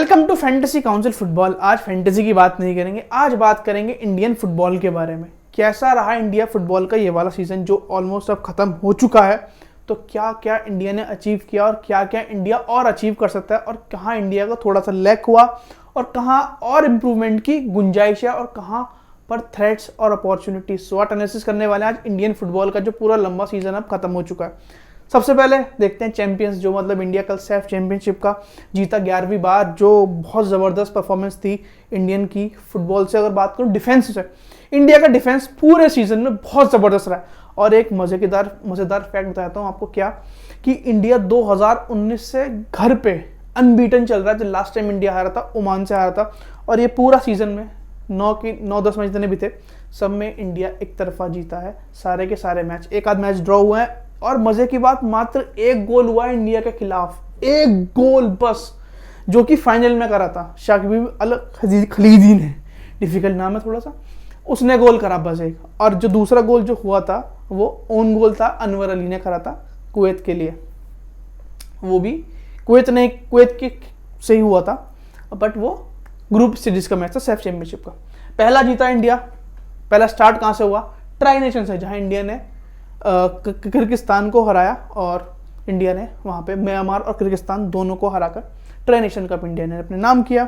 Welcome to fantasy council football. आज fantasy की बात नहीं करेंगे, आज बात करेंगे इंडियन फुटबॉल के बारे में। कैसा रहा इंडिया फुटबॉल का ये वाला सीजन जो ऑलमोस्ट अब खत्म हो चुका है। तो क्या क्या इंडिया ने अचीव किया और क्या क्या इंडिया और अचीव कर सकता है, और कहाँ इंडिया का थोड़ा सा लैक हुआ और कहाँ और इम्प्रूवमेंट की गुंजाइश है, और कहाँ पर थ्रेट्स और अपॉर्चुनिटीज। स्वॉट एनालिसिस करने वाले आज इंडियन फुटबॉल का जो पूरा लंबा सीजन अब खत्म हो चुका है। सबसे पहले देखते हैं चैंपियंस, जो मतलब इंडिया कल सैफ चैंपियनशिप का जीता 11वीं बार, जो बहुत ज़बरदस्त परफॉर्मेंस थी इंडियन की फुटबॉल से। अगर बात करूँ डिफेंस से, इंडिया का डिफेंस पूरे सीजन में बहुत ज़बरदस्त रहा है। और एक मज़ेदार फैक्ट बताता हूँ आपको, क्या कि इंडिया 2019 से घर पे अनबीटन चल रहा है। जो लास्ट टाइम इंडिया हारा था, ओमान से हारा था, और ये पूरा सीजन में 9-10 मैच जितने भी थे सब में इंडिया एक तरफा जीता है। सारे के सारे मैच, एक आध मैच ड्रॉ हुए हैं, और मजे की बात मात्र एक गोल हुआ है इंडिया के खिलाफ, एक गोल बस, जो कि फाइनल में करा था शाकिब अल खलीदी ने, डिफिकल्ट नाम है थोड़ा सा, उसने गोल करा बस एक। और जो दूसरा गोल जो हुआ था वो ओन गोल था, अनवर अली ने करा था कुवैत के लिए। वो भी कुवैत के से ही हुआ था, बट वो ग्रुप सीरीज का मैच था सैफ चैंपियनशिप का। पहला जीता इंडिया। पहला स्टार्ट कहाँ से हुआ? ट्राई नेशन से, जहाँ इंडिया ने किर्गिस्तान को हराया, और इंडिया ने वहाँ पे म्यांमार और किर्गिस्तान दोनों को हराकर ट्राई नेशन कप इंडिया ने अपने नाम किया।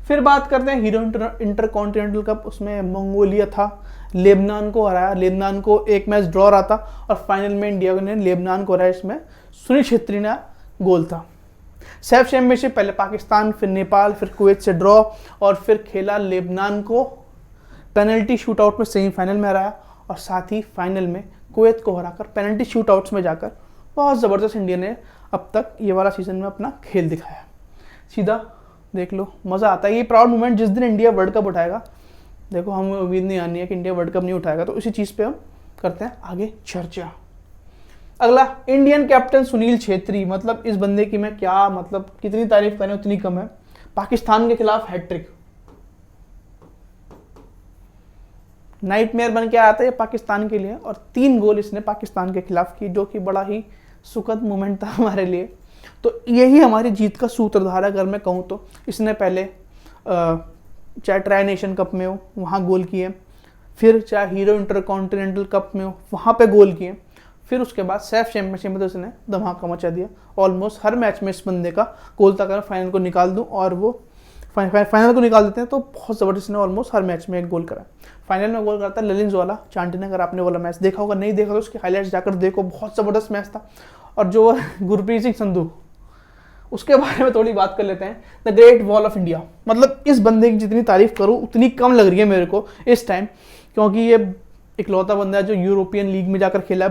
फिर बात करते हैं हीरो इंटरकॉन्टिनेंटल कप, उसमें मंगोलिया था, लेबनान को हराया। लेबनान को एक मैच ड्रॉ रहा था और फाइनल में इंडिया ने लेबनान को हराया, इसमें सुनील छेत्री ने गोल था। सैफ चैंपियनशिप पहले पाकिस्तान, फिर नेपाल, फिर कुवैत से ड्रॉ, और फिर खेला लेबनान को पेनल्टी शूटआउट में सेमीफाइनल में हराया, और साथ ही फाइनल में कुवैत को हराकर पेनल्टी शूटआउट्स में जाकर बहुत ज़बरदस्त इंडिया ने अब तक ये वाला सीजन में अपना खेल दिखाया। सीधा देख लो, मज़ा आता है। ये प्राउड मोमेंट जिस दिन इंडिया वर्ल्ड कप उठाएगा, देखो हमें उम्मीद नहीं आनी है कि इंडिया वर्ल्ड कप नहीं उठाएगा, तो इसी चीज़ पे हम करते हैं आगे चर्चा। अगला, इंडियन कैप्टन सुनील छेत्री। मतलब इस बंदे की मैं क्या, मतलब कितनी तारीफ करें उतनी कम है। पाकिस्तान के खिलाफ हैट्रिक, नाइटमेयर बन के आया था ये पाकिस्तान के लिए, और 3 गोल इसने पाकिस्तान के खिलाफ की, जो कि बड़ा ही सुखद मोमेंट था हमारे लिए। तो यही हमारी जीत का सूत्रधार है अगर मैं कहूँ तो। इसने पहले चाहे ट्राई नेशन कप में हो वहाँ गोल किए, फिर चाहे हीरो इंटरकॉन्टिनेंटल कप में हो वहाँ पे गोल किए, फिर उसके बाद सैफ चैंपियनशिप में तो इसने धमाका मचा दिया। ऑलमोस्ट हर मैच में इस बंदे का गोल था। अगर फाइनल को निकाल दूँ, और वो फाइनल को निकाल देते हैं तो बहुत ज़बरदस्त ने ऑलमोस्ट हर मैच में एक गोल करा। फाइनल में गोल करता है ललिंज वाला चांटी ने। अगर आपने वाला मैच देखा होगा, नहीं देखा तो उसके हाईलाइट्स जाकर देखो, बहुत ज़बरदस्त मैच था। और जो गुरप्रीत सिंह संधू, उसके बारे में थोड़ी बात कर लेते हैं। The great wall of India, मतलब इस बंदे की जितनी तारीफ करूँ उतनी कम लग रही है मेरे को इस टाइम, क्योंकि ये इकलौता बंदा है जो यूरोपियन लीग में जाकर खेला,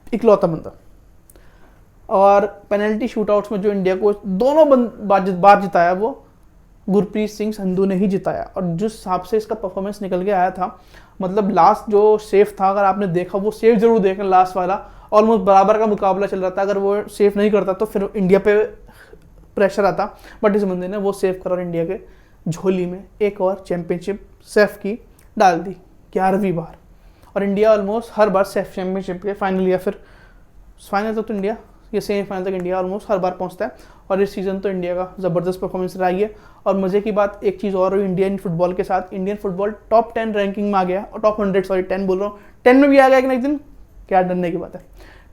इकलौता बंदा। और पेनल्टी शूटआउट्स में जो इंडिया को दोनों बार जिताया वो गुरप्रीत सिंह संधू ने ही जिताया। और जिस हिसाब से इसका परफॉर्मेंस निकल के आया था, मतलब लास्ट जो सेफ था, अगर आपने देखा वो सेफ जरूर देखना, लास्ट वाला ऑलमोस्ट बराबर का मुकाबला चल रहा था। अगर वो सेफ नहीं करता तो फिर इंडिया पे प्रेशर आता, बट इस बंदे ने वो सेव कर और इंडिया के झोली में एक और चैंपियनशिप सेफ की डाल दी 11वीं बार। और इंडिया ऑलमोस्ट हर बार सेफ चैंपियनशिप के फाइनल या फिर फाइनल तक तो इंडिया, ये सेमीफाइनल तक इंडिया ऑलमोस्ट हर बार पहुंचता है। और इस सीज़न तो इंडिया का ज़बरदस्त परफॉर्मेंस रही है। और मज़े की बात एक चीज़ और हुई इंडियन फुटबॉल के साथ, इंडियन फुटबॉल टॉप 10 रैंकिंग में आ गया, और टॉप 100, सॉरी 10 बोल रहा हूँ, 10 में भी आ गया एक दिन, क्या डरने की बात है।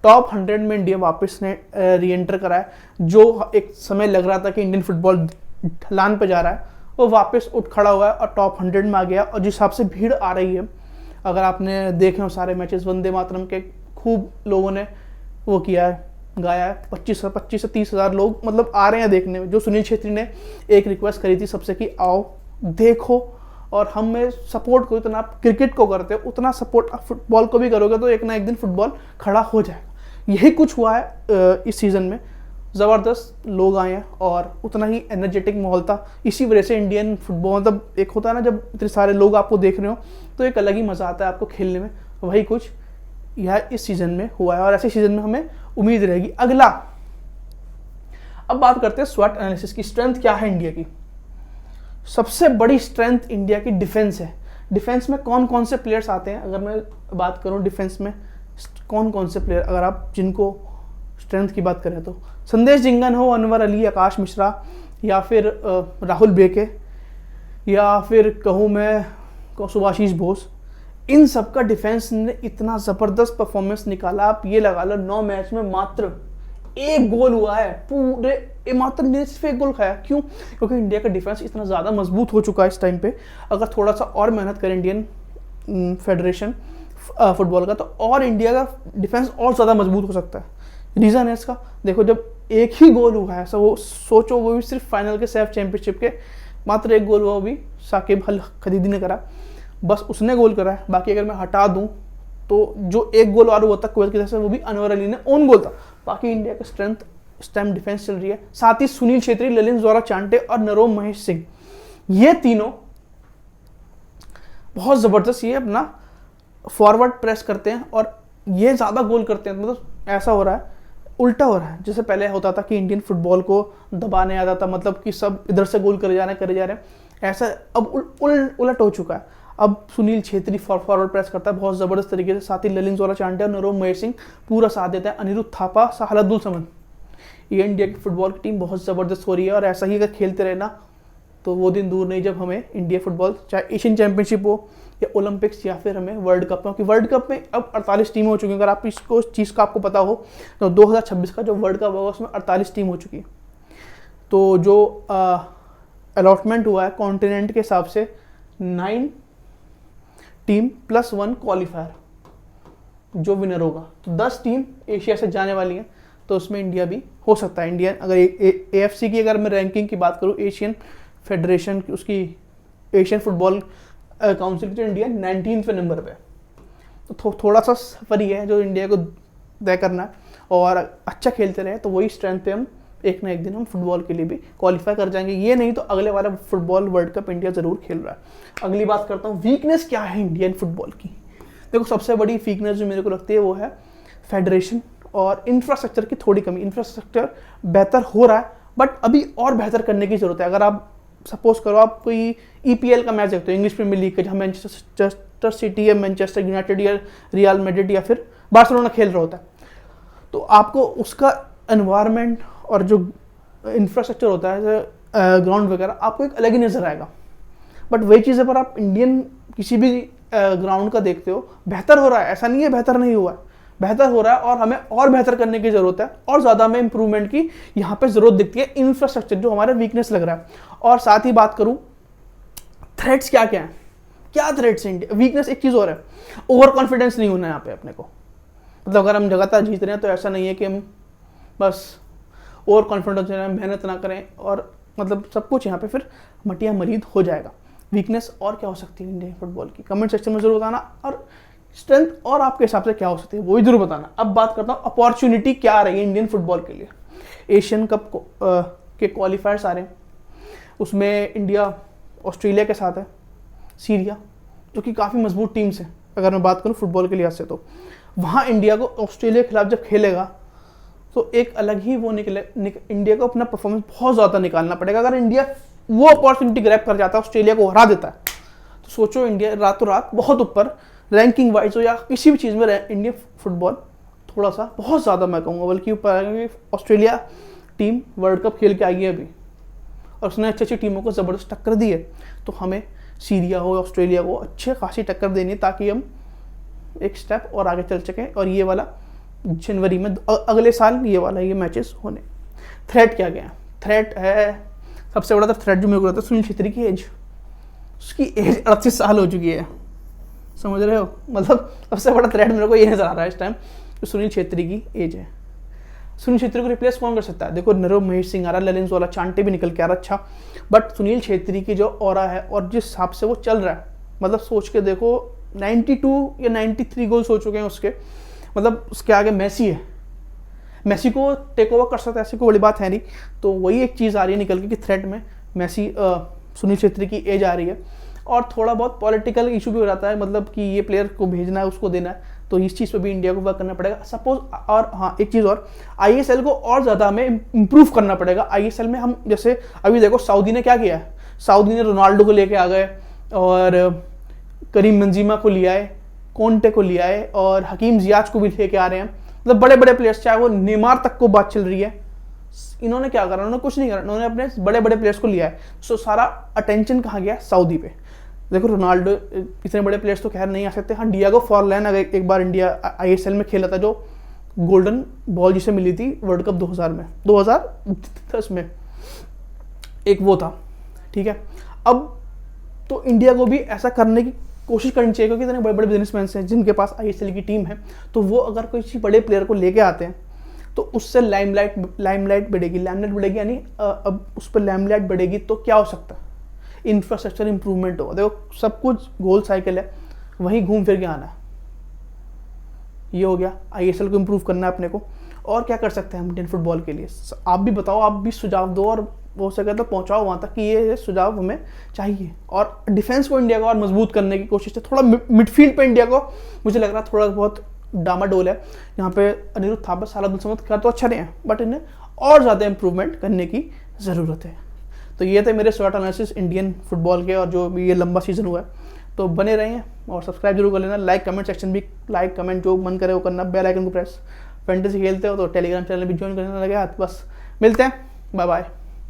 टॉप 100 में इंडिया वापस ने री एंटर करा है। जो एक समय लग रहा था कि इंडियन फुटबॉल ढलान पर जा रहा है, वो वापस उठ खड़ा हुआ है और टॉप 100 में आ गया। और जिस हिसाब से भीड़ आ रही है, अगर आपने देखे हो सारे मैचेस, वंदे मातरम के खूब लोगों ने वो किया है, गाया है। 25 से 30 हज़ार लोग मतलब आ रहे हैं देखने में। जो सुनील छेत्री ने एक रिक्वेस्ट करी थी सबसे कि आओ देखो और हमें सपोर्ट करो, इतना आप क्रिकेट को करते हो उतना सपोर्ट आप फुटबॉल को भी करोगे तो एक ना एक दिन फुटबॉल खड़ा हो जाएगा। यही कुछ हुआ है इस सीज़न में। ज़बरदस्त लोग आए हैं और उतना ही एनर्जेटिक माहौल था। इसी वजह से इंडियन फुटबॉल, मतलब एक होता है ना जब इतने सारे लोग आपको देख रहे हो तो एक अलग ही मज़ा आता है आपको खेलने में। वही कुछ यह इस सीज़न में हुआ है और ऐसे सीज़न में हमें उम्मीद रहेगी। अगला, अब बात करते हैं स्वॉट एनालिसिस की। स्ट्रेंथ क्या है इंडिया की? सबसे बड़ी स्ट्रेंथ इंडिया की डिफेंस है। डिफेंस में कौन कौन से प्लेयर्स आते हैं? अगर मैं बात करूं डिफेंस में कौन कौन से प्लेयर, अगर आप जिनको स्ट्रेंथ की बात करें तो संदेश जिंगन हो, अनवर अली, आकाश मिश्रा, या फिर राहुल बेके, या फिर कहूँ मैं सुभाशीष बोस, इन सब का डिफेंस ने इतना ज़बरदस्त परफॉर्मेंस निकाला। आप ये लगा लो 9 मैच में मात्र 1 गोल हुआ है, पूरे मात्र ने सिर्फ 1 गोल खाया। क्यों? क्योंकि इंडिया का डिफेंस इतना ज़्यादा मजबूत हो चुका है इस टाइम पे। अगर थोड़ा सा और मेहनत करें इंडियन फेडरेशन फुटबॉल का, तो और इंडिया का डिफेंस और ज़्यादा मजबूत हो सकता है। रीज़न है इसका, देखो जब एक ही गोल हुआ है, वो सोचो, वो भी सिर्फ फाइनल के सैफ चैंपियनशिप के मात्र 1 गोल हुआ, वो भी साकिब अल खदीदी ने करा, बस उसने गोल करा है। बाकी अगर मैं हटा दूं तो जो 1 गोल और हुआ था कुवैत की तरफ से, वो भी अनवर अली ने ओन गोल था। बाकी इंडिया का स्ट्रेंथ इस टाइम डिफेंस चल रही है। साथ ही सुनील छेत्री, ललित ज़ोरा चांटे और नरोम महेश सिंह, ये तीनों बहुत ज़बरदस्त ये अपना फॉरवर्ड प्रेस करते हैं और ये ज़्यादा गोल करते हैं। मतलब ऐसा हो रहा है, उल्टा हो रहा है। जैसे पहले होता था कि इंडियन फुटबॉल को दबाने आता था, मतलब कि सब इधर से गोल करे जा रहे हैं, ऐसा अब उलट हो चुका है। अब सुनील छेत्री फॉरवर्ड प्रेस करता है बहुत ज़बरदस्त तरीके से, साथ ही ललित ज़ोरा चांटे और नरोम महेश सिंह पूरा साथ देता है, अनिरुद्ध थापा, साहलुद्दीन समन। ये इंडिया की फुटबॉल की टीम बहुत ज़बरदस्त हो रही है और ऐसा ही अगर खेलते रहे ना, तो वो दिन दूर नहीं जब हमें इंडिया फुटबॉल, चाहे एशियन चैंपियनशिप हो या ओलंपिक्स या फिर हमें वर्ल्ड कप में, क्योंकि वर्ल्ड कप में अब 48 टीमें हो चुकी हैं। अगर आप इसको चीज़ का आपको पता हो तो 2026 का जो वर्ल्ड कप होगा उसमें 48 टीम हो चुकी है। तो जो अलॉटमेंट हुआ है कॉन्टिनेंट के हिसाब से 9 टीम प्लस 1 क्वालिफायर, जो विनर होगा, तो 10 टीम एशिया से जाने वाली हैं। तो उसमें इंडिया भी हो सकता है। इंडिया अगर AFC की अगर मैं रैंकिंग की बात करूँ, एशियन फेडरेशन की, उसकी एशियन फुटबॉल काउंसिल की, तो इंडिया 19वें नंबर पे। तो थोड़ा सा सफर ही है जो इंडिया को तय करना है, और अच्छा खेलते रहे तो वही स्ट्रेंथ पे हम एक ना एक दिन हम फुटबॉल के लिए भी क्वालिफाई कर जाएंगे। ये नहीं तो अगले वाला फुटबॉल वर्ल्ड कप इंडिया ज़रूर खेल रहा है। अगली बात करता हूँ, वीकनेस क्या है इंडियन फुटबॉल की। देखो सबसे बड़ी वीकनेस जो मेरे को लगती है वो है फेडरेशन और इंफ्रास्ट्रक्चर की थोड़ी कमी। इंफ्रास्ट्रक्चर बेहतर हो रहा है, बट अभी और बेहतर करने की ज़रूरत है। अगर आप सपोज करो आप कोई EPL का मैच देखते हो, इंग्लिश प्रीमियर लीग का, जहाँ मैनचेस्टर सिटी या मैनचेस्टर यूनाइटेड या रियल मैड्रिड या फिर बार्सिलोना खेल रहा होता है, तो आपको उसका एनवायरनमेंट और जो इंफ्रास्ट्रक्चर होता है ग्राउंड वगैरह, आपको एक अलग ही नज़र आएगा। बट वही चीज़ पर आप इंडियन किसी भी ग्राउंड का देखते हो, बेहतर हो रहा है, ऐसा नहीं है बेहतर नहीं हुआ है, बेहतर हो रहा है, और हमें और बेहतर करने की ज़रूरत है, और ज़्यादा हमें इंप्रूवमेंट की यहाँ पे ज़रूरत दिखती है। इंफ्रास्ट्रक्चर जो हमारा वीकनेस लग रहा है। और साथ ही बात करूँ थ्रेट्स क्या क्या हैं, क्या थ्रेट्स हैं। वीकनेस एक चीज़ और है, ओवर कॉन्फिडेंस नहीं होना है यहाँ पे अपने को। मतलब अगर हम लगातार जीत रहे हैं तो ऐसा नहीं है कि हम बस ओवर कॉन्फिडेंस हो, मेहनत ना करें, और मतलब सब कुछ यहाँ पे फिर मटिया मरीद हो जाएगा। वीकनेस और क्या हो सकती है इंडियन फुटबॉल की, कमेंट सेक्शन में जरूर बताना, और स्ट्रेंथ और आपके हिसाब से क्या हो सकती है वो भी जरूर बताना। अब बात करता हूँ अपॉर्चुनिटी क्या आ रही है इंडियन फुटबॉल के लिए। एशियन कप के क्वालिफायर्स आ रहे हैं, उसमें इंडिया ऑस्ट्रेलिया के साथ है, सीरिया जो कि काफ़ी मजबूत टीम्स है अगर मैं बात करूँ फुटबॉल के लिहाज से। तो वहाँ इंडिया को ऑस्ट्रेलिया के खिलाफ जब खेलेगा तो एक अलग ही वो इंडिया को अपना परफॉर्मेंस बहुत ज़्यादा निकालना पड़ेगा। अगर इंडिया वो अपॉर्चुनिटी ग्रैब कर जाता है, ऑस्ट्रेलिया को हरा देता है, तो सोचो इंडिया रातों रात बहुत ऊपर रैंकिंग वाइज हो या किसी भी चीज़ में इंडिया फुटबॉल थोड़ा सा बहुत ज़्यादा मैं कहूँगा बल्कि ऊपर। ऑस्ट्रेलिया टीम वर्ल्ड कप खेल के आई है अभी, और उसने अच्छी अच्छी टीमों को ज़बरदस्त टक्कर दी है। तो हमें सीरिया हो ऑस्ट्रेलिया को अच्छे खासी टक्कर देनी है, ताकि हम एक स्टेप और आगे चल सकें। और ये वाला जनवरी में अगले साल ये मैचेस होने। थ्रेट क्या है? थ्रेट है सबसे बड़ा थ्रेट जो मेरे को लगता है सुनील छेत्री की एज। उसकी एज 38 साल हो चुकी है, समझ रहे हो। मतलब सबसे बड़ा थ्रेट मेरे को ये नजर आ रहा है इस टाइम, जो सुनील छेत्री की एज है। सुनील छेत्री को रिप्लेस कौन कर सकता है? देखो नरोम महेश सिंह आ रहा, ललित ज़ोरा चांटे भी निकल के आ रहा, अच्छा, बट सुनील छेत्री की जो ऑरा है और जिस हिसाब से वो चल रहा है, मतलब सोच के देखो 92 या 93 गोल्स हो चुके हैं उसके। मतलब उसके आगे मेसी है, मेसी को टेक ओवर कर सकता है, ऐसी कोई बड़ी बात है नहीं। तो वही एक चीज़ आ रही है निकल के कि थ्रेट में मेसी सुनील छेत्री की एज आ रही है। और थोड़ा बहुत पॉलिटिकल इशू भी हो जाता है, मतलब कि ये प्लेयर को भेजना है, उसको देना है, तो इस चीज़ पे भी इंडिया को वर्क करना पड़ेगा सपोज। और हाँ एक चीज़ और, ISL को और ज़्यादा हमें इम्प्रूव करना पड़ेगा। ISL में हम जैसे अभी देखो सऊदी ने क्या किया है, सऊदी ने रोनाल्डो को लेके आ गए और करीम बेंजेमा को लिया है, कोंटे को लिया है, और हकीम जियाज को भी लेके आ रहे हैं। मतलब बड़े बड़े प्लेयर्स, चाहे वो नेमार तक को बात चल रही है, इन्होंने क्या करा, उन्होंने कुछ नहीं करा, उन्होंने अपने बड़े बड़े प्लेयर्स को लिया है। सो सारा अटेंशन कहाँ गया, सऊदी पे। देखो रोनाल्डो, इतने बड़े प्लेयर्स तो खैर नहीं आ सकते। हाँ, डियागो फॉरलैन अगर एक बार इंडिया ISL में खेला था, जो गोल्डन बॉल जिसे मिली थी वर्ल्ड कप 2000 में, 2010 में, एक वो था, ठीक है। अब तो इंडिया को भी ऐसा करने की कोशिश करनी चाहिए, क्योंकि इतने बड़े बड़े बिजनेसमैन हैं जिनके पास ISL की टीम है, तो वो अगर किसी बड़े प्लेयर को लेके आते हैं तो उससे लाइमलाइट बढ़ेगी, यानी अब उस पर लाइमलाइट बढ़ेगी तो क्या हो सकता है, इंफ्रास्ट्रक्चर इंप्रूवमेंट होगा। देखो सब कुछ गोल साइकिल है, वहीं घूम फिर के आना है। ये हो गया, ISL को इम्प्रूव करना है अपने को। और क्या कर सकते हैं हम इंडियन फुटबॉल के लिए, आप भी बताओ, आप भी सुझाव दो और हो सके तो पहुंचाओ वहाँ तक कि ये सुझाव हमें चाहिए। और डिफेंस को इंडिया को और मजबूत करने की कोशिश है, थोड़ा मिडफील्ड पे इंडिया को मुझे लग रहा है थोड़ा बहुत डामाडोल है। यहाँ पे अनिरुद्ध थापा, साला दुलसमद कर तो अच्छा नहीं है, बट इन्हें और ज़्यादा इंप्रूवमेंट करने की ज़रूरत है। तो ये थे मेरे शॉर्ट एनालिसिस इंडियन फुटबॉल के, और जो भी ये लंबा सीजन हुआ है। तो बने रहें और सब्सक्राइब जरूर कर लेना, लाइक कमेंट सेक्शन भी, लाइक कमेंट जो मन करे वो करना, बेल आइकन को प्रेस। फैंटेसी खेलते हो तो टेलीग्राम चैनल भी ज्वाइन करने लगे हाथ। बस मिलते हैं, बाय बाय।